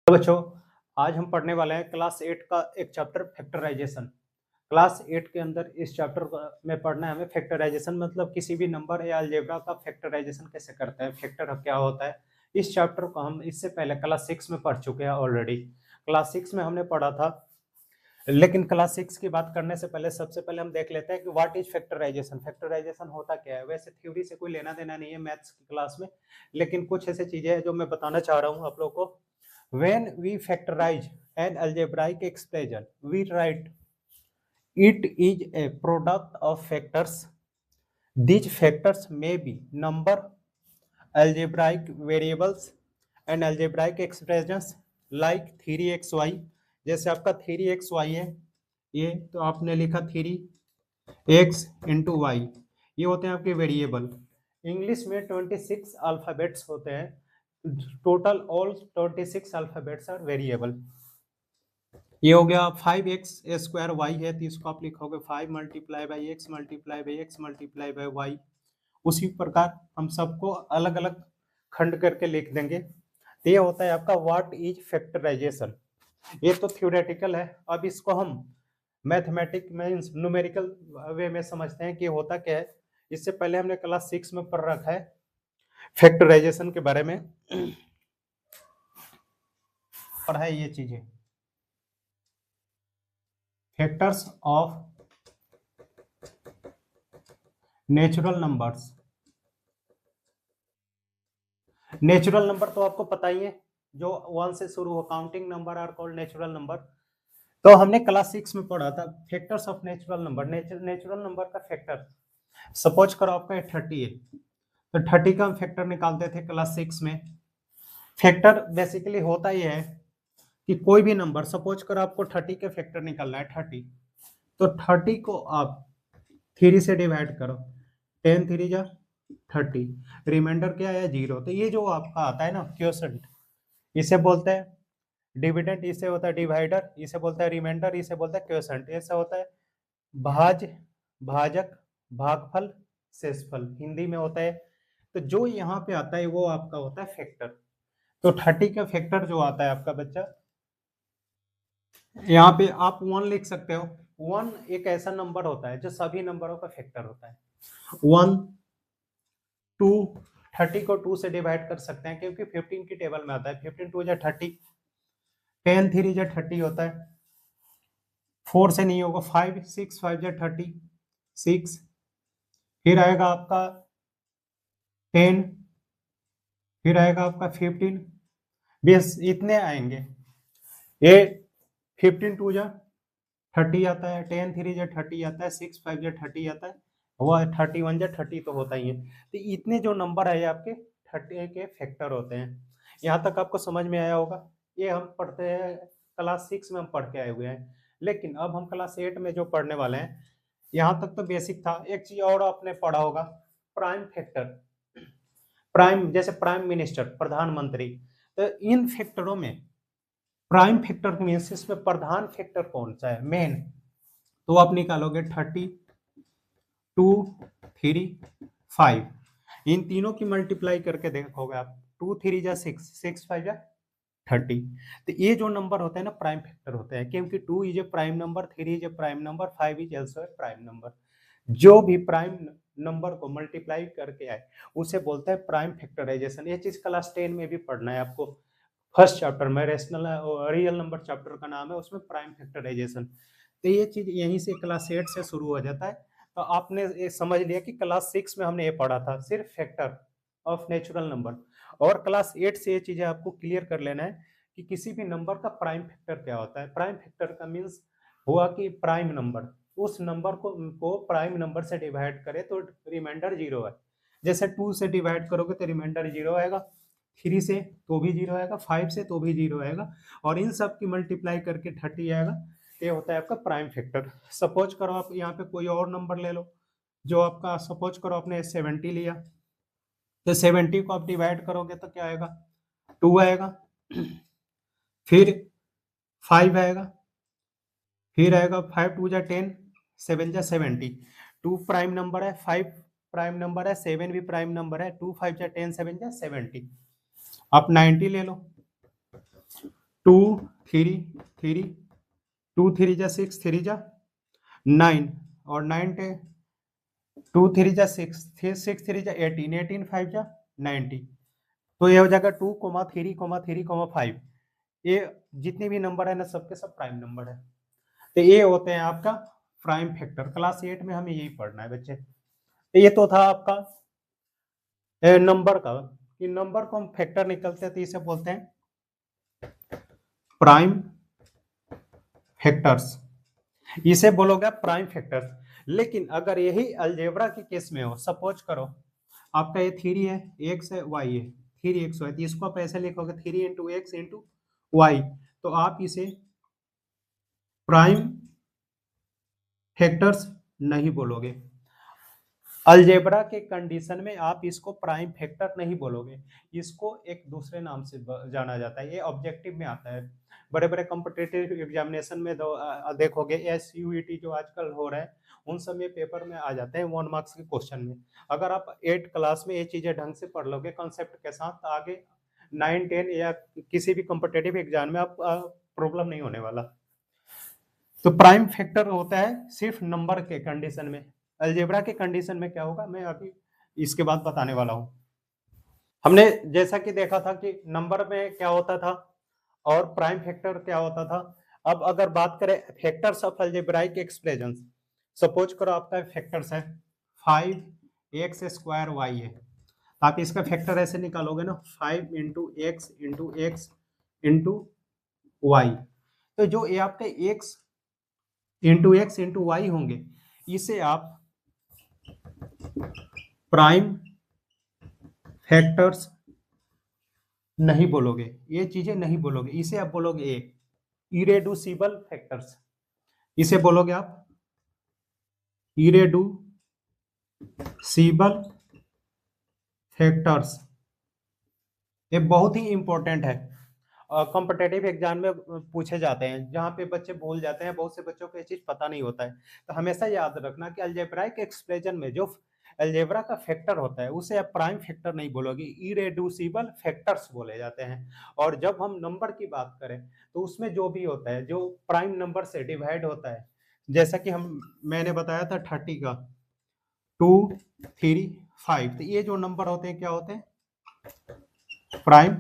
तो बच्चों, आज हम पढ़ने वाले हैं क्लास 8 का एक चैप्टर फैक्टराइजेशन। क्लास 8 के अंदर इस चैप्टर में पढ़ना है हमें फैक्टराइजेशन, मतलब किसी भी नंबर या अलजेब्रा का फैक्टराइजेशन कैसे करते हैं, फैक्टर क्या होता है। इस चैप्टर को हम इससे पहले क्लास 6 में पढ़ चुके हैं ऑलरेडी। क्लास 6 में हमने पढ़ा था, लेकिन क्लास 6 की बात करने से पहले सबसे पहले हम देख लेते हैं कि व्हाट इज फैक्टराइजेशन। फैक्टराइजेशन होता क्या है। वैसे थ्योरी से कोई लेना देना नहीं है मैथ्स की क्लास में, लेकिन कुछ ऐसी चीजें हैं जो मैं बताना चाह रहा हूँ आप लोग को। When we factorize an algebraic expression, we write it is a product of factors. These factors may be number, algebraic variables, and algebraic expressions like 3xy। जैसे आपका 3xy है, ये तो आपने लिखा 3x इंटू वाई, ये होते हैं आपके वेरिएबल। इंग्लिश में 26 अल्फाबेट्स होते हैं, total all 26 alphabets are variable. ये हो गया 5x² y है, तो इसको आप लिखोगे 5 multiply by X multiply by X multiply by Y. उसी प्रकार हम सबको अलग अलग खंड करके लिख देंगे। तो ये होता है आपका व्हाट इज फैक्टराइजेशन। ये तो थ्योरेटिकल है, अब इसको हम मैथमेटिक मींस न्यूमेरिकल वे में समझते हैं कि होता क्या है। इससे पहले हमने क्लास 6 में पढ़ रखा है फैक्टराइजेशन के बारे में, पढ़ा है ये चीजें, factors of natural numbers. Natural number तो आपको पता ही है, जो 1 से शुरू हो, counting number are called natural number. तो हमने क्लास 6 में पढ़ा था factors of natural number. Natural number का फैक्टर, सपोज करो आपका 30 है, तो 30 का हम फैक्टर निकालते थे क्लास 6 में। फैक्टर बेसिकली होता ही है कि कोई भी नंबर, सपोज करो आपको 30 के फैक्टर निकालना है 30, तो 30 को आप 3 से डिवाइड करो, 10 3 जा 30, रिमाइंडर क्या है 0। तो ये जो आपका आता है ना क्वोशंट, इसे बोलते हैं डिविडेंड, इसे होता है डिवाइडर, इसे बोलता है रिमाइंडर, इसे बोलता है क्वोशंट। ऐसा होता है भाज, भाजक, भागफल, शेषफल हिंदी में होता है। तो जो यहाँ पे आता है वो आपका होता है फैक्टर। तो 30 का फैक्टर जो आता है आपका बच्चा, यहाँ पे आप 1 लिख सकते हो। 1 एक ऐसा नंबर होता है जो सभी नंबरों का फैक्टर होता है। 1 2, 30 को 2 से डिवाइड कर सकते हैं क्योंकि 15 की टेबल में आता है। 15 2 जा 30, 10 3 जा 30 होता है, 4 से नहीं होगा, 5 6 5 जा 30 6, फिर आएगा आपका 10, फिर आएगा आपका 15, बस इतने आएंगे। ये 15 2 जा 30 आता है, 10 3 जा 30 आता है, 6 5 जा 30 आता है, वो 31 जा 30 तो होता ही है। तो इतने जो नंबर है आपके 30 के फैक्टर होते हैं। यहाँ तक आपको समझ में आया होगा। ये हम पढ़ते हैं क्लास 6 में हम पढ़ के आए हुए हैं, लेकिन अब हम क्लास 8 में जो पढ़ने वाले हैं, यहाँ तक तो बेसिक था। एक चीज और आपने पढ़ा होगा, प्राइम फैक्टर। प्राइम जैसे प्राइम मिनिस्टर, प्रधानमंत्री। तो इन फैक्टरों में प्राइम फैक्टर मीन्स इसमें प्रधान फैक्टर कौन सा है, मेन। तो आप निकालोगे 30 2 3 5, इन तीनों की मल्टीप्लाई करके देखोगे आप, 2 3 जा 6 6 5 जा 30। तो ये जो नंबर होता है ना प्राइम फैक्टर होते हैं, क्योंकि 2 is a prime number, 3 is a prime number, 5 is also a prime number. जो भी प्राइम नंबर को मल्टीप्लाई करके आए उसे बोलते हैं प्राइम फैक्टराइजेशन। ये चीज क्लास 10 में भी पढ़ना है आपको, फर्स्ट चैप्टर में, रेशनल रियल नंबर चैप्टर का नाम है, उसमें प्राइम फैक्टराइजेशन। तो ये चीज यहीं से क्लास 8 से शुरू हो जाता है। तो आपने ये समझ लिया कि क्लास 6 में हमने ये पढ़ा था सिर्फ फैक्टर ऑफ नेचुरल नंबर, और क्लास 8 से ये चीजें आपको क्लियर कर लेना है कि किसी भी नंबर का प्राइम फैक्टर क्या होता है। प्राइम फैक्टर का मीन्स हुआ कि प्राइम नंबर, उस नंबर को प्राइम नंबर से डिवाइड करे तो रिमाइंडर 0 है। जैसे 2 से डिवाइड करोगे तो रिमाइंडर 0 आएगा, 3 से तो भी 0 आएगा, 5 से तो भी 0 आएगा, और इन सब की मल्टीप्लाई करके 30 आएगा। ये होता है आपका प्राइम फैक्टर। सपोज करो आप यहाँ पे कोई और नंबर ले लो, जो आपका, सपोज करो आपने 70 लिया, तो 70 को आप डिवाइड करोगे तो क्या आएगा, 2 आएगा, फिर 5 आएगा, फिर आएगा 5 2 जा 10, 7 जा 70। 2 प्राइम नंबर है, 5 प्राइम नंबर है, 7 भी प्राइम नंबर है, 2 5 जा 10, 7 जा 70। आप 90 ले लो, 2 3 3 2 3 जा 6 3 जा 9 और 9 टे 2 3 जा 6 6 3 जा 18 18 5 जा 90। तो ये हो जाएगा 2 3 3 5। ये जितने भी नंबर है ना सबके सब प्राइम नंबर है। तो ये होते हैं आपका प्राइम फैक्टर। क्लास 8 में हमें यही पढ़ना है बच्चे। तो ये तो था आपका नंबर का, कि नंबर को हम फैक्टर निकलते हैं तो इसे बोलते हैं प्राइम फैक्टर्स। इसे बोलोगे प्राइम फैक्टर्स। लेकिन अगर यही अलजेब्रा के केस में हो, सपोज करो आपका ये 3 है, x है, y है, 3x y, तो इसको आप ऐसे लिखोगे 3 इंटू एक्स इंटू वाई, तो आप इसे प्राइम फैक्टर्स नहीं बोलोगे। अलजेब्रा के कंडीशन में आप इसको प्राइम फैक्टर नहीं बोलोगे, इसको एक दूसरे नाम से जाना जाता है। ये ऑब्जेक्टिव में आता है। बड़े बड़े कॉम्पिटिटिव एग्जामिनेशन में देखोगे SUET जो आजकल हो रहा है, उन सब में पेपर में आ जाते हैं 1 मार्क्स के क्वेश्चन में। अगर आप 8 क्लास में ये चीजें ढंग से पढ़ लोगे कॉन्सेप्ट के साथ, तो आगे 9 10 या किसी भी कॉम्पिटिटिव एग्जाम में आप प्रॉब्लम नहीं होने वाला। तो प्राइम फैक्टर होता है सिर्फ नंबर के कंडीशन में। अलजेब्रा के कंडीशन में क्या होगा मैं अभी इसके बाद बताने वाला हूं। हमने जैसा कि देखा था कि नंबर में क्या होता था और प्राइम फैक्टर क्या होता था। अब अगर बात करें factors of algebraic expressions, suppose करो आपका फैक्टर्स है 5x² y है, आप इसका फैक्टर ऐसे निकालोगे ना 5 इंटू एक्स इंटू वाई। तो जो ये आपके x इंटू वाई होंगे, इसे आप प्राइम फैक्टर्स नहीं बोलोगे, ये चीजें नहीं बोलोगे। इसे आप बोलोगे एक इरेड्यूसिबल फैक्टर्स, इसे बोलोगे आप इरेड्यूसिबल फैक्टर्स। ये बहुत ही इंपॉर्टेंट है, कॉम्पिटेटिव एग्जाम में पूछे जाते हैं, जहाँ पे बच्चे भूल जाते हैं। बहुत से बच्चों को ये चीज पता नहीं होता है। तो हमेशा याद रखना कि अलजेब्राइक एक्सप्रेशन में जो अलजेब्रा का फैक्टर होता है उसे आप प्राइम फैक्टर नहीं बोलोगे, इरेड्यूसिबल फैक्टर्स बोले जाते हैं। और जब हम नंबर की बात करें तो उसमें जो भी होता है जो प्राइम नंबर से डिवाइड होता है, जैसा कि मैंने बताया था 30 का 2 3 5, तो ये जो नंबर होते हैं क्या होते हैं प्राइम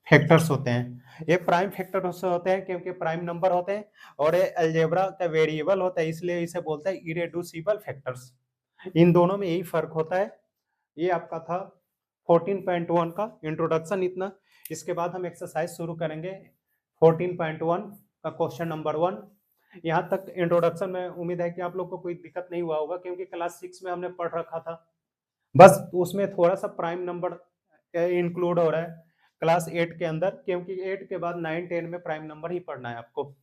फैक्टर्स होते हैं। ये प्राइम फैक्टर्स होते हैं क्योंकि प्राइम नंबर होते हैं, और ये अलजेब्रा का वेरिएबल होता है, इसलिए इसे बोलते हैं इरेड्यूसिबल फैक्टर्स। इन दोनों में यही फर्क होता है। ये आपका था 14.1 का इंट्रोडक्शन इतना। इसके बाद हम एक्सरसाइज शुरू करेंगे 14.1 का क्वेश्चन नंबर 1। यहाँ तक इंट्रोडक्शन में उम्मीद है कि आप लोग को कोई दिक्कत नहीं हुआ होगा, क्योंकि क्लास 6 में हमने पढ़ रखा था। बस उसमें थोड़ा सा प्राइम नंबर इंक्लूड हो रहा है क्लास 8 के अंदर, क्योंकि 8 के बाद 9 10 में प्राइम नंबर ही पढ़ना है आपको,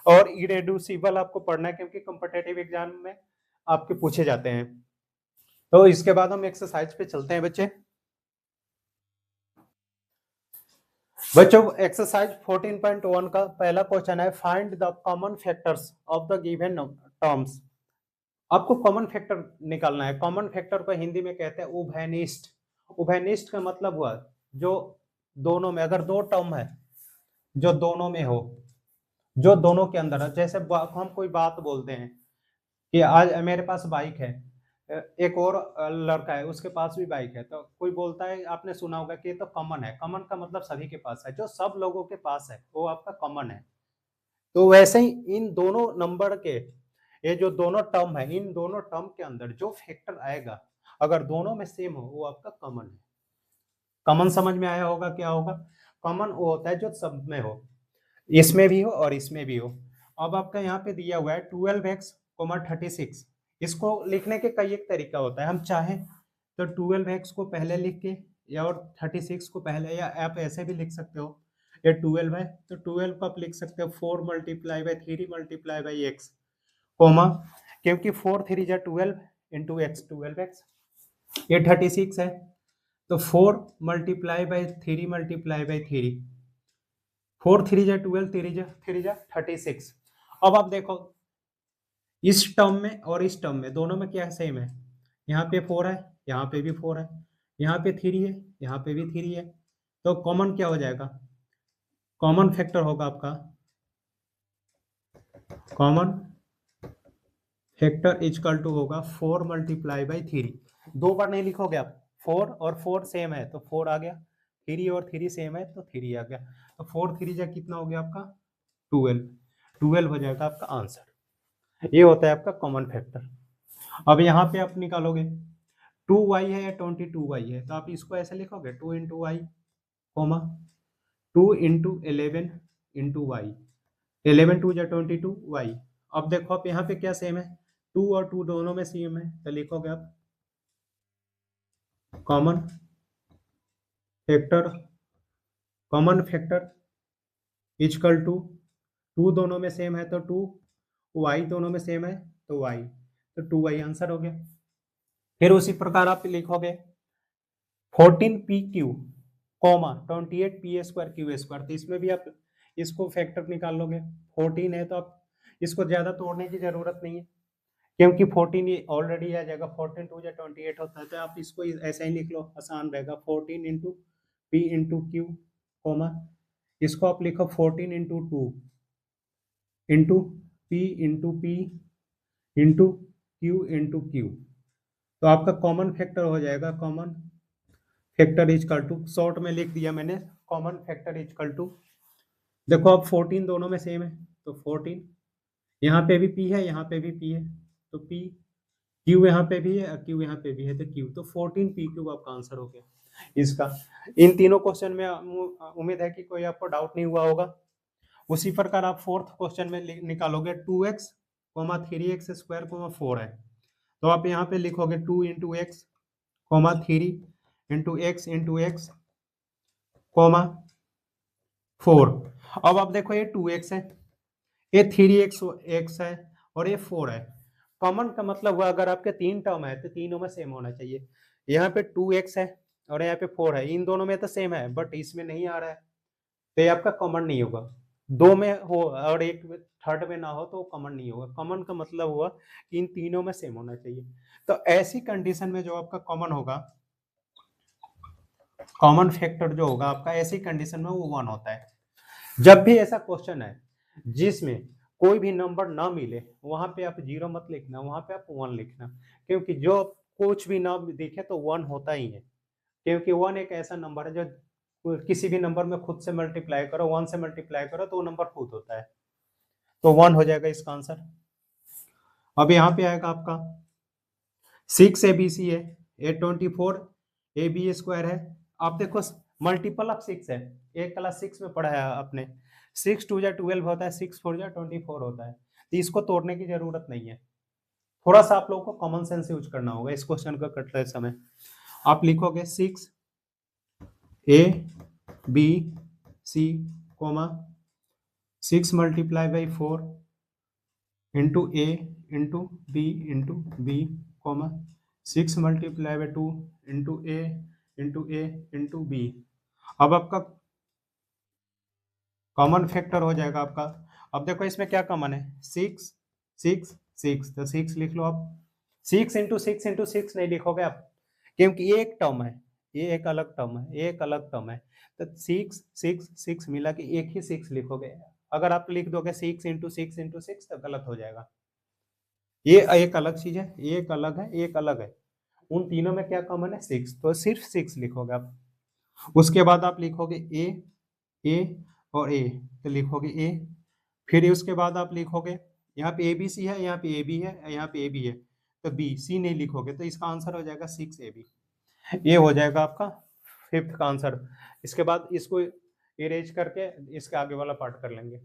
और इरेड्यूसिबल आपको पढ़ना है क्योंकि कॉम्पिटिटिव एग्जाम में आपके पूछे जाते हैं। तो इसके बाद हम एक्सरसाइज पे चलते हैं बच्चे। बच्चों एक्सरसाइज 14.1 का पहला क्वेश्चन है, find the common factors of the given terms. आपको कॉमन फैक्टर निकालना है। कॉमन फैक्टर को हिंदी में कहते हैं उभयनिष्ठ। उभयनिष्ठ का मतलब हुआ जो दोनों में, अगर दो टर्म है जो दोनों में हो, जो दोनों के अंदर है। जैसे हम कोई बात बोलते हैं कि आज मेरे पास बाइक है, एक और लड़का है उसके पास भी बाइक है, तो कोई बोलता है, आपने सुना होगा कि ये तो कॉमन है। कॉमन का मतलब सभी के पास है, जो सब लोगों के पास है वो आपका कॉमन है। तो वैसे ही इन दोनों नंबर के, ये जो दोनों टर्म है, इन दोनों टर्म के अंदर जो फैक्टर आएगा अगर दोनों में सेम हो वो आपका कॉमन है। कॉमन समझ में आया होगा क्या होगा? कॉमन वो होता है जो सब में हो, इसमें भी हो और इसमें भी हो। अब आपका यहाँ पे दिया हुआ है 12x 36। इसको लिखने के कई एक तरीका होता है। हम चाहें तो 12x को पहले लिख के या और 36 को पहले, या आप ऐसे भी लिख सकते हो। ये 12 है तो 12 को आप लिख सकते हो 4 multiply by 3 multiply by X, comma, क्योंकि 4 3 जा 12 इंटू एक्स 12x। ये 36 है तो 4 मल्टीप्लाई बाई 3 मल्टीप्लाई बाई 3, 4 3 जा 12, 3 जा 36। अब आप देखो इस टर्म में और इस टर्म में दोनों में क्या सेम है, यहाँ पे 4 है, यहाँ पे भी 4 है, यहाँ पे 3 है, यहाँ पे भी 3 है। तो कॉमन क्या हो जाएगा? कॉमन फैक्टर होगा आपका, कॉमन फैक्टर इजकल टू होगा 4 मल्टीप्लाई बाई 3। 2 बार नहीं लिखोगे आप, 4 और 4 सेम है तो 4 आ गया, 3 और 3 सेम है तो 3 आ गया, तो 4 3 जा कितना हो गया आपका 12, 12 हो जाएगा आपका आंसर। ये होता है आपका कॉमन फैक्टर। अब यहाँ पे आप निकालोगे 2y है या 22y है, तो आप इसको ऐसे लिखोगे 2 into Y comma 2 into 11 into Y, 11 2 जा 22 वाई। अब देखो आप यहाँ पे क्या सेम है, 2 और 2 दोनों में सेम है, तो लिखोगे आप common factor, common factor equal to 2 दोनों में सेम है तो 2, वाई दोनों में सेम है तो वाई, तो 2y आंसर हो गया। फिर उसी प्रकार आप लिखोगे 14pq कॉमा 28p² तो इसमें भी आप इसको फैक्टर निकाल लोगे। 14 है तो आप इसको ज्यादा तोड़ने की जरूरत नहीं है, क्योंकि 14 ऑलरेडी आ जाएगा, 14 2 या 28 होता है, तो आप इसको ऐसा ही लिख लो, आसान रहेगा। 14 into P into Q comma इसको आप लिखो 14 into 2 into P into Q, तो आपका कॉमन फैक्टर हो जाएगा, common factor equal to, short में लिख दिया मैंने, कॉमन फैक्टर इजकल टू, देखो अब 14 दोनों में सेम है तो 14, यहाँ पे भी p है, यहाँ पे भी p है, तो p, q यहाँ पे भी है, q यहाँ पे भी है, तो q, तो 14pq आपका आंसर हो गया इसका। इन तीनों क्वेश्चन में उम्मीद है कि कोई आपको डाउट नहीं हुआ होगा। उसी प्रकार आप फोर्थ क्वेश्चन में निकालोगे 2x, 3x² 4 है, तो आप यहाँ पे लिखोगे 2 इंटू एक्स, 3 इंटू एक्स, 4। अब आप देखो ये 2x है, ये 3x है और ये 4 है। कॉमन का मतलब हुआ अगर आपके 3 टर्म है तो तीनों में सेम होना चाहिए। यहाँ पे 2x है और यहाँ पे 4 है, इन दोनों में तो सेम है बट इसमें नहीं आ रहा है, तो ये आपका कॉमन नहीं होगा। 2 में हो और एक थर्ड में ना हो तो कॉमन नहीं होगा। कॉमन का मतलब हुआ कि इन तीनों में सेम होना चाहिए। तो ऐसी कंडीशन में जो आपका कॉमन होगा, कॉमन फैक्टर जो होगा आपका, ऐसी कंडीशन में वो 1 होता है। जब भी ऐसा क्वेश्चन है जिसमें कोई भी नंबर ना मिले, वहां पे आप 0 मत लिखना, वहां पे आप 1 लिखना, क्योंकि जो कुछ भी ना दिखे तो 1 होता ही है, क्योंकि 1 एक ऐसा नंबर है जो किसी भी नंबर में खुद से मल्टीप्लाई करो, 1 से मल्टीप्लाई करो तो वो नंबर खुद होता है, तो 1 हो जाएगा इसका आंसर। अब यहाँ पे आएगा आपका 6 ABC है, 824 AB² है। आप देखो मल्टीपल ऑफ 6 है, एक क्लास 6 में पढ़ा है आपने, 6 2 जा 12 होता है, 6 4 जा 24 होता है, तो इसको तोड़ने की जरूरत नहीं है। थोड़ा सा आप लोगों को कॉमन सेंस यूज करना होगा इस क्वेश्चन को करते समय। आप लिखोगे 6 ABC comma 6 multiply by 4 into A into B comma 6 multiply by 2 into A into B। अब आपका कॉमन फैक्टर हो जाएगा आपका। अब देखो इसमें क्या कॉमन है, 6 6 6, तो 6 लिख लो आप। 6 इंटू 6 इंटू 6 नहीं लिखोगे आप, क्योंकि ये एक टर्म है, ये एक अलग टर्म है, ये एक अलग टर्म है, तो 6 6 6 मिला के एक ही 6 लिखोगे। अगर आप लिख दोगे 6 इंटू 6 इंटू 6 तो गलत हो जाएगा। ये एक अलग चीज है, ये एक अलग है, एक अलग है, उन तीनों में क्या कॉमन है 6, तो सिर्फ 6 लिखोगे आप। उसके बाद आप लिखोगे ए और ए, तो लिखोगे ए, फिर उसके बाद आप लिखोगे यहाँ पे ABC है, यहाँ पे AB है, यहाँ पे AB है, तो बी, सी नहीं लिखोगे, तो इसका आंसर हो जाएगा 6AB। ये हो जाएगा आपका फिफ्थ का आंसर। इसके बाद इसको इरेज करके इसके आगे वाला पार्ट कर लेंगे।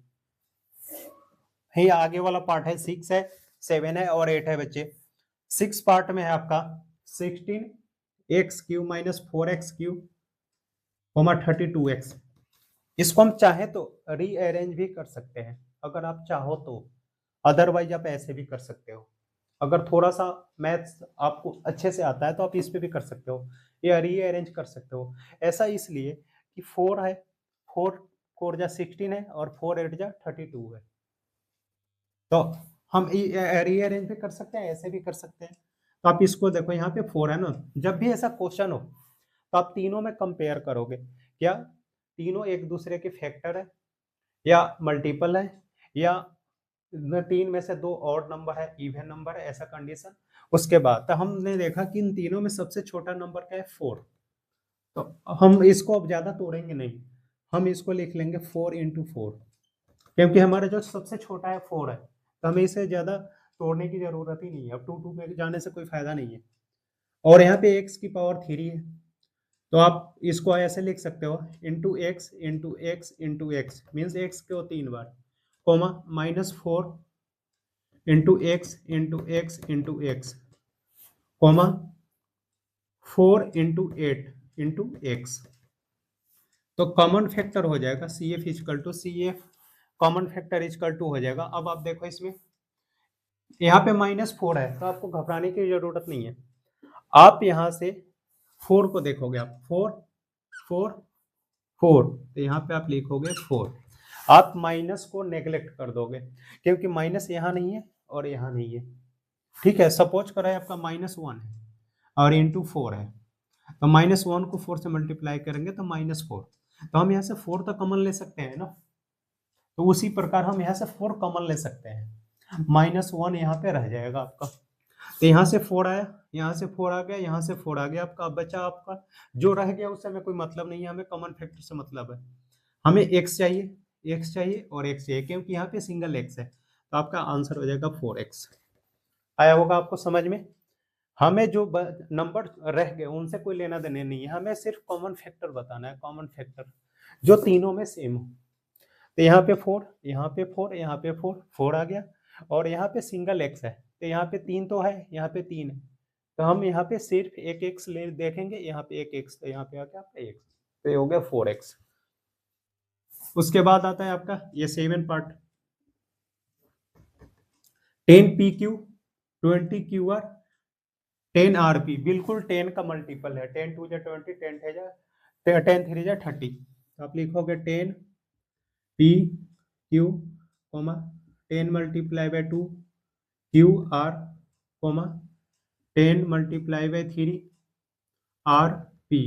ये आगे वाला पार्ट है 6 है, 7 है और 8 है बच्चे। 6 पार्ट में है आपका 16x³ माइनस 4x³ 32x। इसको हम चाहे तो रीअरेंज भी कर सकते हैं अगर आप चाहो तो, अदरवाइज आप ऐसे भी कर सकते हो। अगर थोड़ा सा मैथ्स आपको अच्छे से आता है तो आप इस पे भी कर सकते हो, या रीअरेंज कर सकते हो। ऐसा इसलिए कि 4 है, 4 4 जा 16 है और 4 8 जा 32 है, तो हम रीअरेंज भी कर सकते हैं, ऐसे भी कर सकते हैं। तो आप इसको देखो, यहाँ पे 4 है ना, जब भी ऐसा क्वेश्चन हो तो आप तीनों में कंपेयर करोगे, क्या तीनों एक दूसरे के फैक्टर है, या मल्टीपल है या 3 में से 2 ऑड नंबर है, इवन नंबर है, ऐसा कंडीशन। उसके बाद तो हमने देखा कि इन तीनों में सबसे छोटा नंबर क्या है, 4। तो हम इसको अब ज्यादा तोड़ेंगे नहीं, हम इसको लिख लेंगे 4 इंटू 4, क्योंकि हमारा जो सबसे छोटा है 4 है, तो हमें इसे ज्यादा तोड़ने की जरूरत ही नहीं है। अब 2 में जाने से कोई फायदा नहीं है। और यहाँ पे x की पावर 3 है, तो आप इसको ऐसे लिख सकते हो, into x into x into x, means x को 3 बार, comma -4 into x into x into x, comma 4 into 8 into x. तो कॉमन फैक्टर हो जाएगा C F equal to C F, common factor equal to हो जाएगा। अब आप देखो इसमें यहाँ पे -4 है, तो आपको घबराने की जरूरत नहीं है। आप यहाँ से 4 को देखोगे, आप 4 4 4, तो यहाँ पे आप लिखोगे 4। आप माइनस को नेग्लेक्ट कर दोगे, क्योंकि माइनस यहाँ नहीं है और यहाँ नहीं है। ठीक है, सपोज करें आपका -1 है और इंटू 4 है, तो -1 को 4 से मल्टीप्लाई करेंगे तो -4, तो हम यहाँ से 4 तक कॉमन ले सकते हैं ना। तो उसी प्रकार हम यहाँ से 4 कॉमन ले सकते हैं, -1 यहाँ पे रह जाएगा आपका। तो यहाँ से 4 आया, यहाँ से 4 आ गया, यहाँ से 4 आ गया आपका। अब बचा आपका जो रह गया, उससे हमें कोई मतलब नहीं है, हमें कॉमन फैक्टर से मतलब है। हमें x चाहिए, x चाहिए और x चाहिए, क्योंकि यहाँ पे सिंगल x है, तो आपका आंसर हो जाएगा 4x। आया होगा आपको समझ में। हमें जो नंबर रह गए उनसे कोई लेना देना नहीं है, हमें सिर्फ कॉमन फैक्टर बताना है, कॉमन फैक्टर जो तीनों में सेम हो। तो यहाँ पे 4, यहाँ पे 4, यहाँ पे 4, 4 आ गया, और यहाँ पे सिंगल x है, तो यहाँ पे 3 तो है, यहाँ पे 3 है, तो हम यहाँ पे सिर्फ एक x ले देखेंगे, यहाँ पे एक x, तो यहाँ पे आ गया आपका x, तो ये हो गया 4x। उसके बाद आता है आपका ये 7 पार्ट, 10 PQ 20 QR 10 RP, बिल्कुल 10 का मल्टीपल है, 10 2 जा 20, 10 3 जा 30, तो आप लिखोगे 10 PQ, 10 multiply by 2 QR, 10 multiply by 3 RP।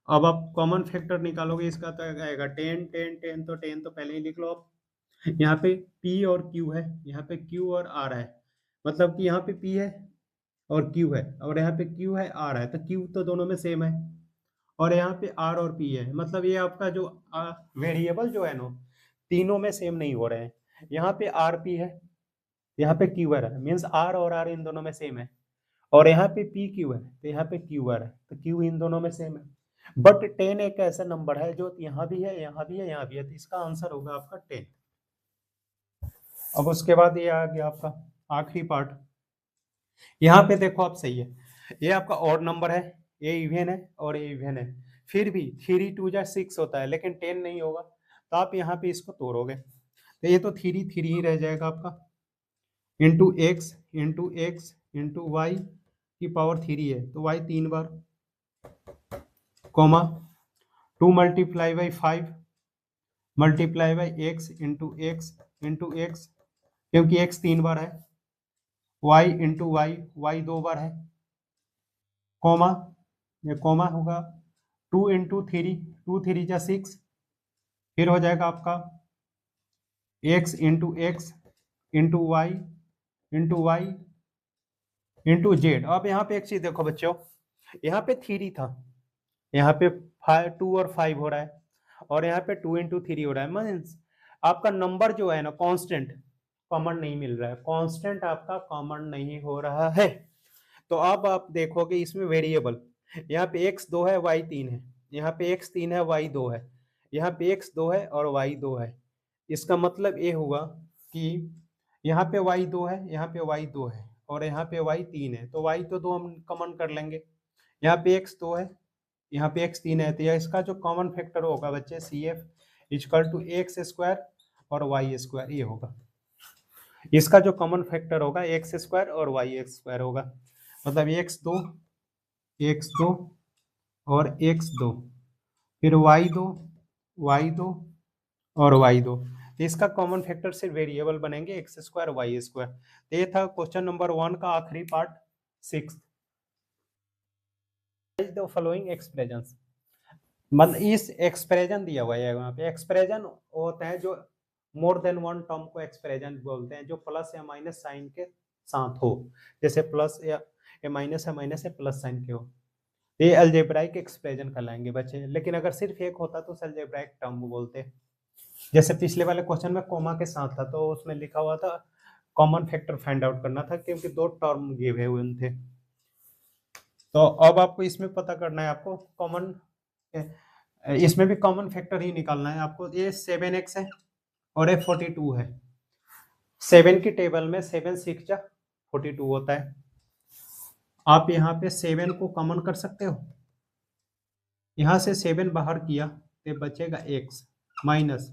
अब आप कॉमन फैक्टर निकालोगे इसका, तो आएगा 10 10 10, तो 10 तो पहले ही लिख लो आप। यहाँ पे P और Q है, यहाँ पे Q और R है, मतलब कि यहाँ पे P है और Q है, और यहाँ पे Q है R है, तो Q तो दोनों में सेम है, और यहाँ पे R और P है, मतलब ये आपका जो वेरिएबल जो है ना, तीनों में सेम नहीं हो रहे हैं। यहाँ पे RP है, यहाँ पे QR है, मीन्स R और R इन दोनों में सेम है, और यहाँ पे PQ है, तो यहाँ पे QR है, तो Q इन दोनों में सेम है। बट 10 एक ऐसा नंबर है जो यहाँ भी है, यहाँ भी है, यहाँ भी है, तो इसका आंसर होगा आपका 10। अब उसके बाद ये आ गया आपका आखिरी पार्ट। यहाँ पे देखो आप, सही है, ये आपका ऑड नंबर है, ये इवन है और ये इवन है, फिर भी 3 2 जा 6 होता है, लेकिन 10 नहीं होगा, तो आप यहाँ पे इसको तोड़ोगे, तो ये तो 3 3 ही रह जाएगा आपका, इंटू एक्स इंटू वाई की पावर 3 है, तो y 3 बार, comma 2 multiply by 5 multiply by x into x, क्योंकि x 3 बार है, y इंटू वाई 2 बार है, कोमा, ये कोमा होगा 2 इंटू 3, 2 3 जा 6, फिर हो जाएगा आपका x into y into z. अब यहाँ पे एक चीज देखो बच्चों, यहाँ पे 3 था, यहाँ पे 2 और 5 हो रहा है, और यहाँ पे 2 इंटू 3 हो रहा है, मीन्स आपका नंबर जो है ना कांस्टेंट कॉमन नहीं मिल रहा है, कांस्टेंट आपका कॉमन नहीं हो रहा है। तो अब आप देखोगे इसमें वेरिएबल, यहाँ पे x 2 है, y 3 है, यहाँ पे x 3 है, y 2 है, यहाँ पे x 2 है और y 2 है। इसका मतलब ये हुआ कि यहाँ पे y 2 है, यहाँ पे y 2 है, और यहाँ पे y 3 है, तो y तो 2 हम कॉमन कर लेंगे, यहाँ पे x 2 है, यहाँ पे x 3 है, तो यह इसका जो कॉमन फैक्टर होगा बच्चे C F equal to x square और वाई स्क्वायर, ये होगा इसका जो कॉमन फैक्टर होगा, एक्स स्क्वायर और वाई एक्स स्क्वायर होगा, मतलब एक्स दो और एक्स दो, फिर वाई दो और वाई दो, तो इसका कॉमन फैक्टर से वेरिएबल बनेंगे एक्स स्क्वायर वाई स्क्वायर। तो ये था क्वेश्चन नंबर 1 का आखिरी पार्ट 6। द फॉलोइंग एक्सप्रेशंस, मतलब इस एक्सप्रेशन दिया हुआ है, वहाँ पे एक्सप्रेशन होता है जो मोर देन वन टर्म को एक्सप्रेशन बोलते हैं, जो प्लस या माइनस साइन के साथ हो, जैसे प्लस या माइनस या प्लस साइन के हो, ये अलजेब्राइक एक्सप्रेशन कहलाएंगे बच्चे। लेकिन अगर सिर्फ एक होता तो उसे अलजेब्राइक टर्म बोलते। जैसे पिछले वाले क्वेश्चन में कोमा के साथ था, तो उसमें लिखा हुआ था कॉमन फैक्टर फाइंड आउट करना था, क्योंकि दो टर्म गिवे हुए थे। तो अब आपको इसमें पता करना है, आपको कॉमन, इसमें भी कॉमन फैक्टर ही निकालना है आपको। ये 7x है और ये 42 है। 7 की टेबल में 7 6 जा 42 होता है। आप यहाँ पे 7 को कॉमन कर सकते हो, यहाँ से 7 बाहर किया तो बचेगा x माइनस,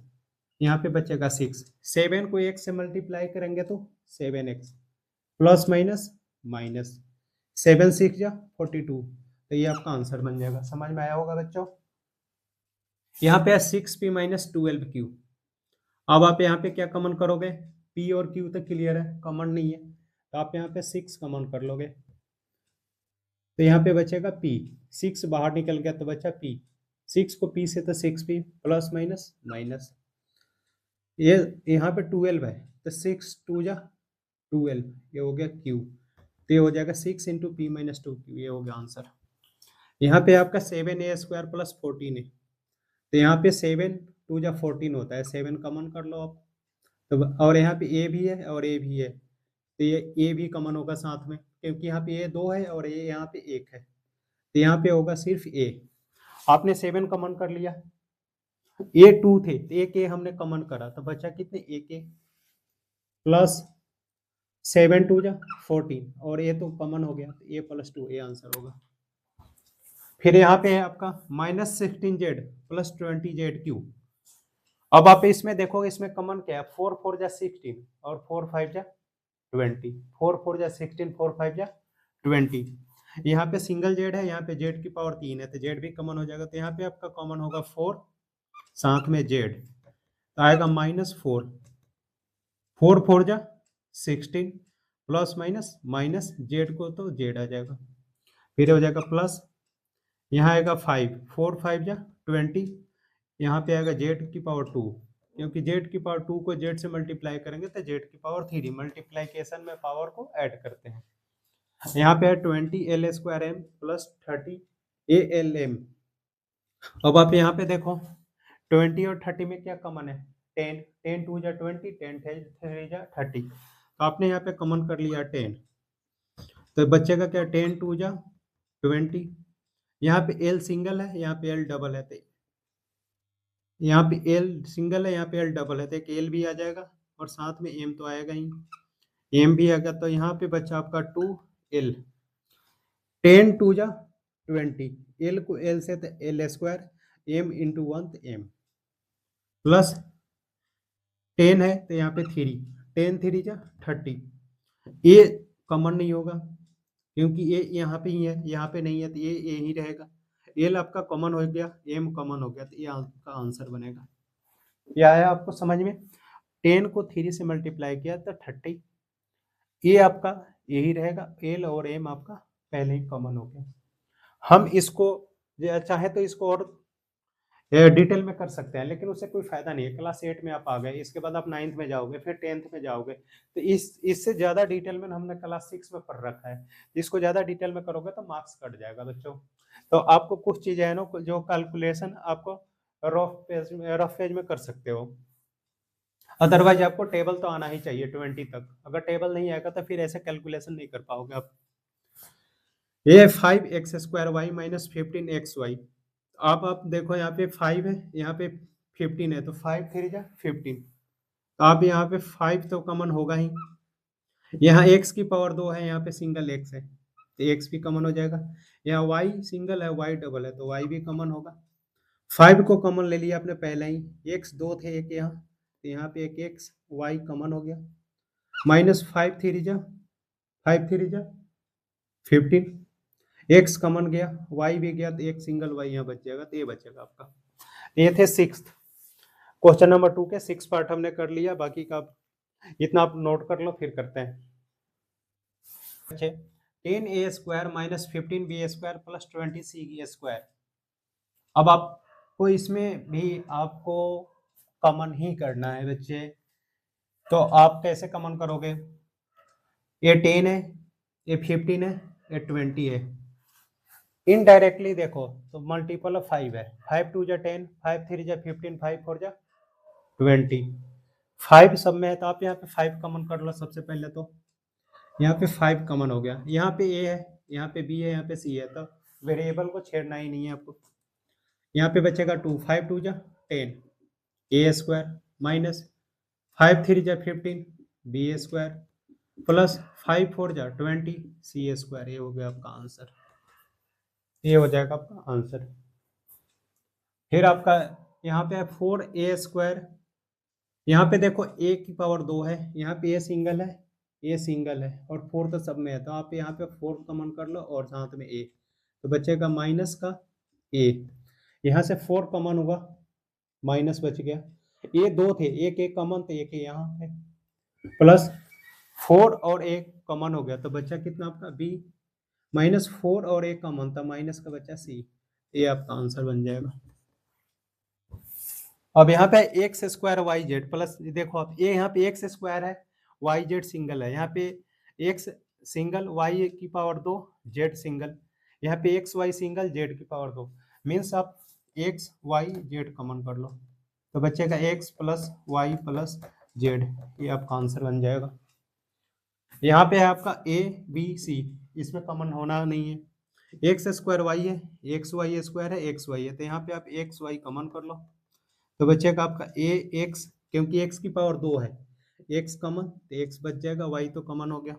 यहाँ पे बचेगा 6। 7 को x से मल्टीप्लाई करेंगे तो 7x प्लस माइनस माइनस 7 6 जा 42, तो ये आपका आंसर बन जाएगा। समझ में आया होगा बच्चों। यहाँ पे है 6p माइनस 12q। अब आप यहाँ पे क्या कॉमन करोगे, p और q तो क्लियर है, कॉमन नहीं है, तो आप यहाँ पे 6 कॉमन कर लोगे, तो यहाँ पे बचेगा p। 6 बाहर निकल गया तो बचा p। 6 को p से तो 6p प्लस माइनस माइनस, ये यहाँ पे 12 है तो 6 2 जा 12, ये हो गया q, तो ये हो जाएगा 6 इंटू पी माइनस 2q, ये हो गया आंसर। यहाँ पे आपका 7a² प्लस 14 है, तो यहाँ पे 7 2 जा 14 होता है, 7 कॉमन कर लो आप। तो और यहाँ पे a भी है और a भी है, तो ये a भी कॉमन होगा साथ में, क्योंकि यहाँ पे a 2 है और a यहाँ पे 1 है, तो यहाँ पे होगा सिर्फ a। आपने 7 कॉमन कर लिया, a 2 थे तो एक a हमने कॉमन करा, तो बचा कितने, एक a प्लस 7 2 जा 14, और a तो कॉमन हो गया, तो a प्लस 2, a आंसर होगा। फिर यहाँ पे है आपका माइनस 16z प्लस 20zq। अब आप इसमें देखो, इसमें कॉमन क्या है, 4 4 जा 16 और 4 5 जा 20, 4 4 जा 16 4 5 जा 20। यहाँ पे सिंगल जेड है, यहाँ पे जेड की पावर 3 है, तो जेड भी कॉमन हो जाएगा, तो यहाँ पे आपका कॉमन होगा 4 साथ में जेड, तो आएगा -4, 4 4 जा 16 प्लस माइनस माइनस जेड को तो जेड आ जाएगा, फिर हो जाएगा प्लस, यहाँ आएगा 5 4 5 जा 20, यहाँ पे आएगा जेड की पावर 2, क्योंकि जेड की पावर 2 को जेड से मल्टीप्लाई करेंगे तो जेड की पावर 3, मल्टीप्लाइकेशन में पावर को ऐड करते हैं। यहाँ पे है 20l² m प्लस 30 ALM। अब आप यहाँ पे देखो 20 और 30 में क्या कॉमन है, 10 10 2 जा 20 10 3 जा 30, तो आपने यहाँ पे कॉमन कर लिया 10, तो बचेगा क्या, 10 2 जा 20, यहाँ पे l सिंगल है, यहाँ पे l डबल है, तो यहाँ पे l सिंगल है, यहाँ पे l डबल है, तो एक l भी आ जाएगा और साथ में m तो आएगा ही, m भी आएगा, तो यहाँ पे बचा आपका 2l, 10 2 जा 20, l को l से तो l², m इंटू 1 तो m, प्लस 10 है तो यहाँ पे 3, 10 3 जा 30, ये कॉमन नहीं होगा क्योंकि ये यहाँ पे ही है, यहाँ पे नहीं है, तो ये ही रहेगा, l आपका कॉमन हो गया, m कॉमन हो गया, तो ये आपका आंसर बनेगा। ये आया आपको समझ में, 10 को 3 से मल्टीप्लाई किया तो 30, ये आपका यही रहेगा, l और m आपका पहले ही कॉमन हो गया। हम इसको चाहे तो इसको और डिटेल में कर सकते हैं, लेकिन उससे कोई फायदा नहीं है। क्लास 8 में आप आ गए, इसके बाद आप 9th में जाओगे, फिर 10th में जाओगे, तो इससे ज्यादा डिटेल में हमने क्लास 6 में पढ़ रखा है, इसको ज्यादा डिटेल में करोगे तो मार्क्स कट जाएगा बच्चों। तो आपको कुछ चीजें है ना, जो कैलकुलेशन आपको रफ पेज में कर सकते हो, अदरवाइज आपको टेबल तो आना ही चाहिए 20 तक, अगर टेबल नहीं आएगा तो फिर ऐसे कैलकुलेशन नहीं कर पाओगे आप। ये 5x² y माइनस 15xy, अब आप देखो यहाँ पे 5 है, यहाँ पे 15 है, तो 5 3 जा 15, तो आप यहाँ पे 5 तो कॉमन होगा ही, यहाँ x की पावर 2 है, यहाँ पे सिंगल x है, तो x भी कॉमन हो जाएगा, यहाँ y सिंगल है y डबल है, तो y भी कॉमन होगा। 5 को कॉमन ले लिया आपने पहले ही, x 2 थे एक यहाँ, तो यहाँ पे एक x y कॉमन हो गया, माइनस 5 3 जा 15, x कॉमन गया, y भी गया, तो एक सिंगल y यहाँ बच जाएगा, तो ये बचेगा आपका। ये थे 6th क्वेश्चन नंबर 2 के 6 पार्ट हमने कर लिया, बाकी का इतना आप नोट कर लो, फिर करते हैं। 10a² minus 15b² plus 20c²। अब आपको इसमें भी आपको कॉमन ही करना है बच्चे। तो आप कैसे कॉमन करोगे? ये 10 है, ये 15 है, ये 20 है। इनडायरेक्टली देखो तो मल्टीपल ऑफ 5 है। 5 2 जा 10, 5 3 जा 15, 5 4 जा 20। 5 सब में है तो आप यहाँ पे 5 कॉमन कर लो सबसे पहले। तो यहाँ पे 5 कॉमन हो गया। यहाँ पे ए है, यहाँ पे बी है, यहाँ पे सी है, तो वेरिएबल को छेड़ना ही नहीं है आपको। यहाँ पे बचेगा 2, 5 2 जा 10, ए स्क्वायर माइनस 5 3 जा 15, बी स्क्वायर प्लस 5 4 जा 20, सी स्क्वायर। ये हो गया आपका आंसर, ये हो जाएगा आपका आंसर। फिर आपका यहाँ पे है 4a स्क्वायर। यहाँ पे देखो a की पावर 2 है, यहाँ पे a सिंगल है, a सिंगल है और 4 तो सब में है, तो आप यहाँ पे 4 कॉमन कर लो और साथ में a, तो बचेगा माइनस का a। यहाँ से 4 कॉमन हुआ, माइनस बच गया। ये 2 थे, एक कॉमन तो एक यहाँ पे प्लस 4 और 1 कॉमन हो गया, तो बचा कितना आपका b माइनस 4 और 1 कॉमन था, माइनस का बचा c। ये आपका आंसर बन जाएगा। अब यहाँ पे x square y z plus, देखो आप ये यहाँ पे एक्स स्क्वायर है, वाई जेड सिंगल है, यहाँ पे एक्स सिंगल, वाई की पावर 2, जेड सिंगल, यहाँ पे एक्स वाई सिंगल, जेड की पावर 2, मीन्स आप एक्स वाई जेड कॉमन कर लो, तो बचेगा x plus y plus z. ये आपका आंसर बन जाएगा। यहाँ पे है आपका ए बी सी, इसमें कॉमन होना नहीं है। एक्स स्क्वायर वाई है, एक्स वाई स्क्वायर है, एक्स वाई है, तो यहाँ पे आप एक्स वाई कॉमन कर लो, तो बचेगा आपका ए एक्स, क्योंकि एक्स की पावर 2 है, एक्स कॉमन तो एक्स बच जाएगा, वाई तो कॉमन हो गया,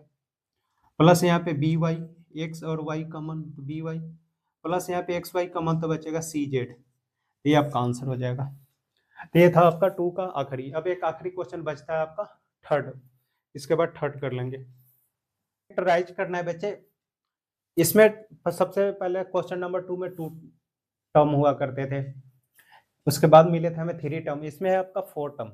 प्लस यहाँ पे बी वाई, एक्स और वाई कॉमन तो बी वाई, प्लस यहाँ पे एक्स वाई कॉमन तो बचेगा सी जेड। ये आपका आंसर हो जाएगा। तो ये था आपका 2 का आखिरी। अब एक आखिरी क्वेश्चन बचता है आपका थर्ड, इसके बाद थर्ड कर लेंगे। फैक्टराइज करना है बच्चे। इसमें सबसे पहले क्वेश्चन नंबर 2 में 2 टर्म हुआ करते थे, उसके बाद मिले थे हमें 3 टर्म, इसमें है आपका 4 टर्म।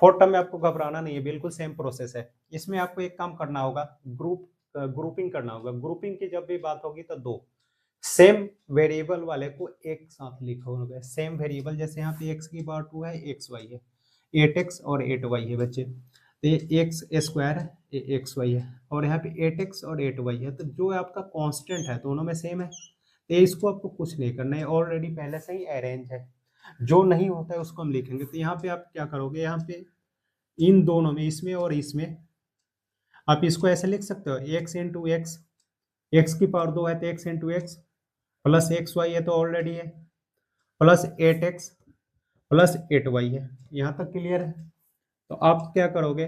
4 टर्म में आपको घबराना नहीं है, बिल्कुल सेम प्रोसेस है। इसमें आपको एक काम करना होगा, ग्रुपिंग करना होगा। ग्रुपिंग की जब भी बात होगी तो 2 सेम वेरिएबल वाले को एक साथ लिखोगे। सेम वेरिएबल, जैसे यहाँ पे x की पावर 2 है, एक्स वाई है, 8x और 8y है बच्चे, तो ये एक्स स्क्वायर है, ये एक्स वाई है, और यहाँ पे 8x और 8y है, तो जो आपका कांस्टेंट है दोनों में सेम है, तो इसको आपको कुछ नहीं करना है, ऑलरेडी पहले से ही अरेंज है। जो नहीं होता है उसको हम लिखेंगे। तो यहाँ पे आप क्या करोगे, यहाँ पे इन दोनों में, इसमें और इसमें, आप इसको ऐसे लिख सकते हो, एक्स इंटू एक्स, एक्स की पावर 2 है तो x into x, plus x y है तो ऑलरेडी है, प्लस 8x प्लस 8y है। यहाँ तक क्लियर है? तो आप क्या करोगे,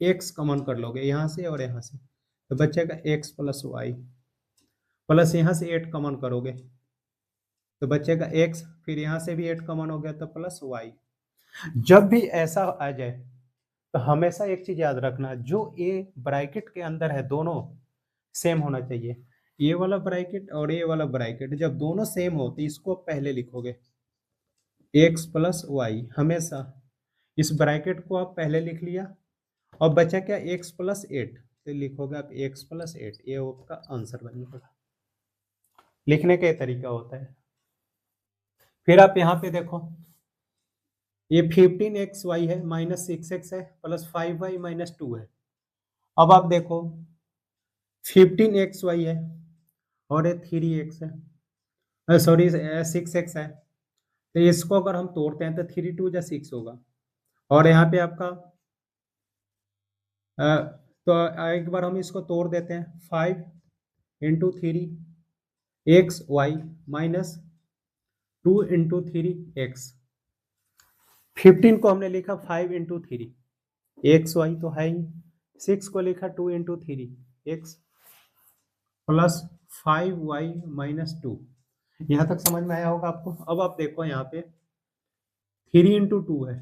x कॉमन कर लोगे यहाँ से और यहाँ से, तो बचेगा x प्लस वाई, प्लस यहाँ से 8 कॉमन करोगे तो बचेगा x, फिर यहाँ से भी 8 कॉमन हो गया तो प्लस वाई। जब भी ऐसा आ जाए तो हमेशा एक चीज याद रखना, जो ये ब्रैकेट के अंदर है दोनों सेम होना चाहिए। ये वाला ब्रैकेट और ये वाला ब्रैकेट जब दोनों सेम हो तो इसको पहले लिखोगे x प्लस वाई, हमेशा इस ब्रैकेट को आप पहले लिख लिया, और बचा क्या, x प्लस 8, तो लिखोगे आप x प्लस 8, ये आपका आंसर बन जाएगा। लिखने का तरीका होता है। फिर आप यहाँ पे देखो, ये 15xy है, माइनस 6x है, प्लस 5y माइनस 2 है। अब आप देखो 15xy है और ये 3x है, सॉरी 6x है, तो इसको अगर हम तोड़ते हैं तो 3 2 जा 6 होगा, और यहाँ पे आपका तो एक बार हम इसको तोड़ देते हैं, 5 into 3 x y minus 2 into 3 x. 15 को हमने लिखा 5 इंटू 3 एक्स वाई तो है ही, 6 को लिखा 2 into 3 x plus 5y minus 2। यहाँ तक समझ में आया होगा आपको। अब आप देखो यहाँ पे 3 इंटू 2 है,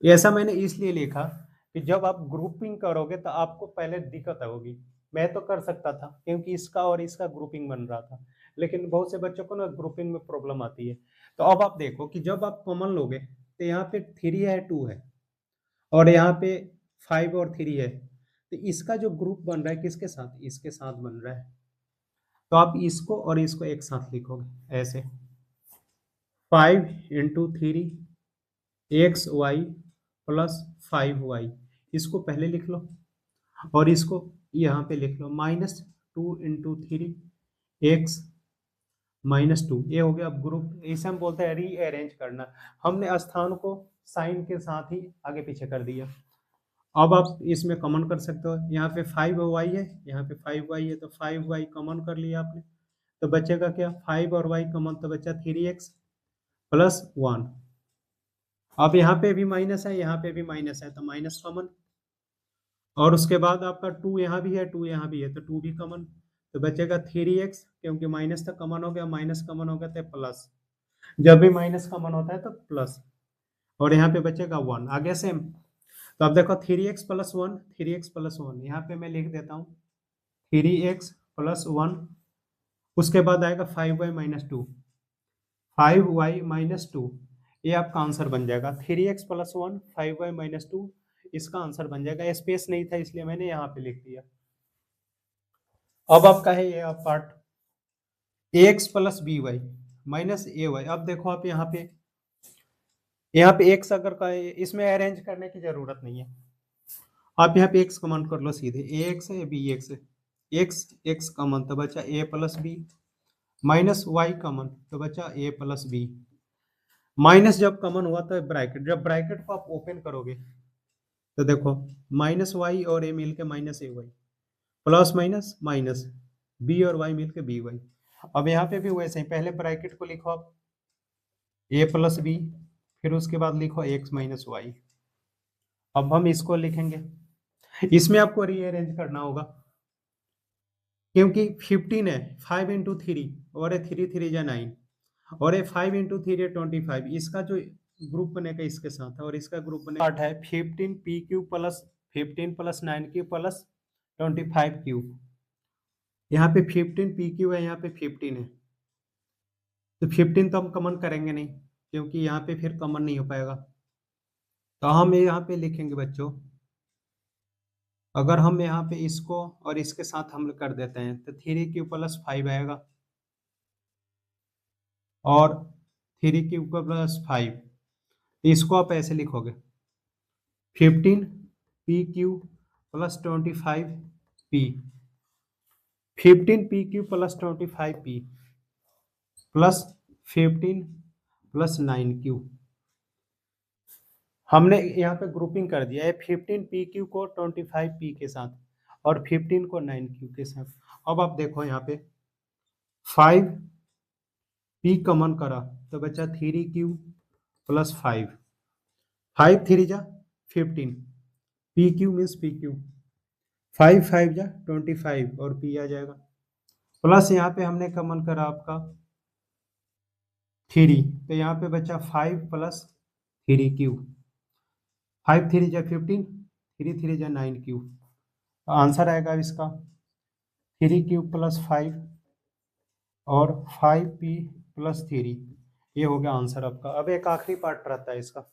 ऐसा मैंने इसलिए लिखा कि जब आप ग्रुपिंग करोगे तो आपको पहले दिक्कत होगी। मैं तो कर सकता था क्योंकि इसका और इसका ग्रुपिंग बन रहा था, लेकिन बहुत से बच्चों को ना ग्रुपिंग में प्रॉब्लम आती है। तो अब आप देखो कि जब आप कॉमन लोगे तो यहाँ पे 3 है, 2 है, और यहाँ पे 5 और 3 है, तो इसका जो ग्रुप बन रहा है किसके साथ, इसके साथ बन रहा है। तो आप इसको और इसको एक साथ लिखोगे ऐसे, 5 into 3 x Y plus 5y, इसको पहले लिख लो और इसको यहाँ पे लिख लो -2 × 3 x -2, ये हो गया। अब ग्रुप, इसे हम बोलते हैं रीअरेंज करना। हमने स्थान को साइन के साथ ही आगे पीछे कर दिया। अब आप इसमें कॉमन कर सकते हो, यहाँ पे 5y है, यहाँ पे 5y है, तो 5y कॉमन कर लिया आपने, तो बचेगा क्या, 5 और y कॉमन, तो बचा 3x प्लस 1। अब यहाँ पे भी माइनस है, यहाँ पे भी माइनस है, तो माइनस कॉमन, और उसके बाद आपका 2 यहाँ भी है, 2 यहाँ भी है, तो 2 भी कॉमन, तो बचेगा 3x, क्योंकि माइनस तक कॉमन हो गया, माइनस कॉमन हो गया तो प्लस, जब भी माइनस कॉमन होता है तो प्लस, और यहाँ पे बचेगा 1। आगे सेम, तो अब देखो 3x प्लस 1, 3x प्लस 1, यहाँ पे मैं लिख देता हूँ 3x प्लस 1, उसके बाद आएगा 5y माइनस 2, 5y माइनस 2, ये आपका आंसर बन जाएगा 3x प्लस 1, 5y माइनस 2, इसका आंसर बन जाएगा। स्पेस नहीं था इसलिए मैंने यहाँ पे लिख दिया। अब आपका है ये part ax plus by minus ay। अब देखो आप यहाँ पे x अगर का इसमें अरेंज करने की जरूरत नहीं है, आप यहाँ पे x कॉमन कर लो सीधे, ax है bx है, x कॉमन तो बचा a plus b, minus y common तो बचा a प्लस बी। माइनस जब कॉमन हुआ तो ब्रैकेट, जब ब्रैकेट को आप ओपन करोगे तो देखो माइनस वाई और a मिलके minus a y, plus minus minus b और y मिलके बी वाई। अब यहाँ पे भी वैसे ही, पहले ब्रैकेट को लिखो आप a प्लस बी, फिर उसके बाद लिखो x माइनस वाई। अब हम इसको लिखेंगे, इसमें आपको रीअरेंज करना होगा क्योंकि 15 है, 5 × 3 और 3 3 जा 9, और ये 5 × 3 है 25, इसका जो ग्रुप बनेगा इसके साथ, और इसका ग्रुप बनेगा पार्ट है 15 P Q plus 15 plus 9 Q plus 25 Q. यहाँ पे 15 पी क्यू है, यहाँ पे 15 है, तो 15 तो हम कॉमन करेंगे नहीं क्योंकि यहाँ पे फिर कॉमन नहीं हो पाएगा, तो हम यहाँ पे लिखेंगे बच्चों, अगर हम यहाँ पे इसको और इसके साथ हम कर देते हैं तो 3 क्यू प्लस 5 आएगा, और 3 क्यू प्लस 5, इसको आप ऐसे लिखोगे 15 P Q plus 25 P, 15 P Q plus 25 P plus 15 plus 9 Q. हमने यहाँ पे ग्रुपिंग कर दिया है 15 पी क्यू को 25 पी के साथ और 15 को 9 क्यू के साथ। अब आप देखो यहाँ पे 5 पी कॉमन करा तो बचा 3 क्यू प्लस 5, 5 3 जा 15, P Q means P Q, 5 5 जा 25 और पी आ जाएगा, प्लस यहाँ पे हमने कॉमन करा आपका 3, तो यहाँ पे बचा 5 प्लस 3 क्यू, 5 3 जा 15, 3 3 जा 9 क्यू, आंसर आएगा इसका 3 क्यू प्लस 5 और 5 पी प्लस 3, ये हो गया आंसर आपका। अब एक आखिरी पार्ट रहता है इसका,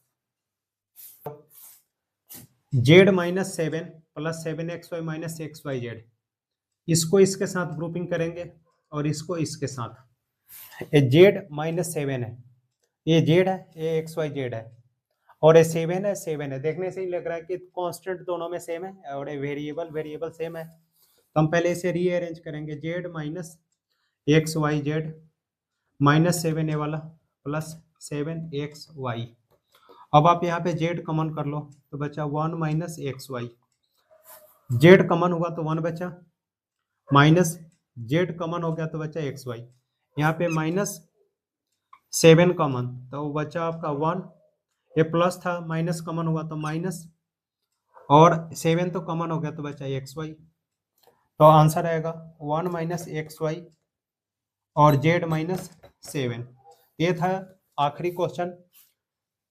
z minus 7 plus 7xy minus xyz, इसको इसके साथ ग्रुपिंग करेंगे और इसको इसके साथ। ये z माइनस 7 है, ये z है, ये xyz है, और ये 7 है, 7 है, देखने से ही लग रहा है कि कांस्टेंट दोनों में सेम है और ये वेरिएबल सेम है, तो हम पहले इसे रीअरेंज करेंगे, z माइनस xyz माइनस 7 ए वाला प्लस 7xy। अब आप यहाँ पे z कॉमन कर लो तो बचा 1 माइनस xy, z कॉमन हुआ तो 1 बचा, माइनस z कॉमन हो गया तो बचा xy, यहाँ पे माइनस 7 कॉमन तो बचा आपका 1, ये प्लस था माइनस कॉमन हुआ तो माइनस, और 7 तो कॉमन हो गया तो बचा xy, तो आंसर आएगा 1 माइनस xy और z माइनस 7। ये था आखिरी क्वेश्चन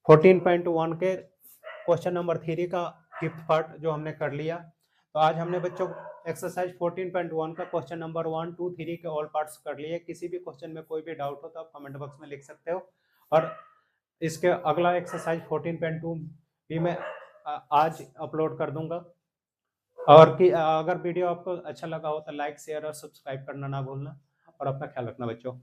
14.1 के क्वेश्चन नंबर 3 का 5th पार्ट जो हमने कर लिया। तो आज हमने बच्चों एक्सरसाइज 14.1 का क्वेश्चन नंबर 1 2 3 के ऑल पार्ट्स कर लिए। किसी भी क्वेश्चन में कोई भी डाउट हो तो आप कमेंट बॉक्स में लिख सकते हो, और इसके अगला एक्सरसाइज 14.2 भी मैं आज अपलोड कर दूंगा। और कि अगर वीडियो आपको अच्छा लगा हो तो लाइक शेयर और सब्सक्राइब करना ना भूलना, और अपना ख्याल रखना बच्चों।